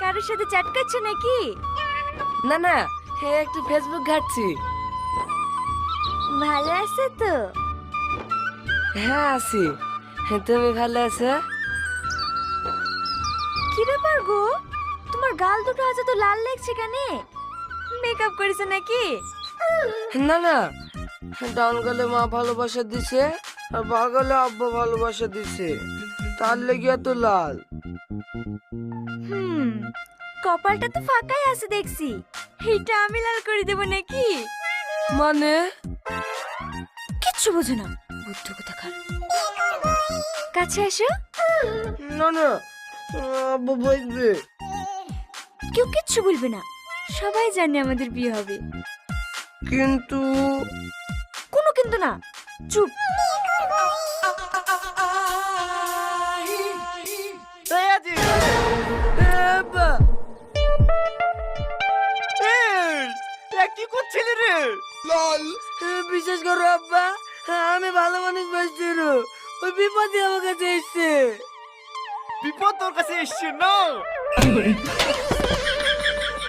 কারোর সাথে চ্যাট করছো নাকি? না না, একটু ফেসবুক ঘাটছি। ভালো আছো তো? হ্যাঁ আছি। তুমি ভালো আছো? কি ব্যাপার গো, তোমার গাল দুটো আজ তো লাল লাগছে কেন? মেকআপ করেছো নাকি? না না, ডান গালে মা ভালোবাসা দিছে আর বা গালে আব্বা ভালোবাসা দিছে, তার লেগে এত লাল। হুম, কপালটা তো ফাঁকাই আছে দেখছি। এটা আমি লাল করে দেবো নাকি? মানে? কিচ্ছু বোঝো না, বুদ্ধ কোথাকার। কাছে এসো। না না, আব্বু বলবে। কেউ কিচ্ছু বলবে না, সবাই জানে আমাদের বিয়ে হবে। কিন্তু কোনো কিন্তু না, চুপ। আব্বা, কি করছিলি রে? বিশ্বাস করো আব্বা, আমি ভালো মানুষ বাসছি। ওই বিপদে আমার কাছে এসছে। বিপদ তোর কাছে এসছে না?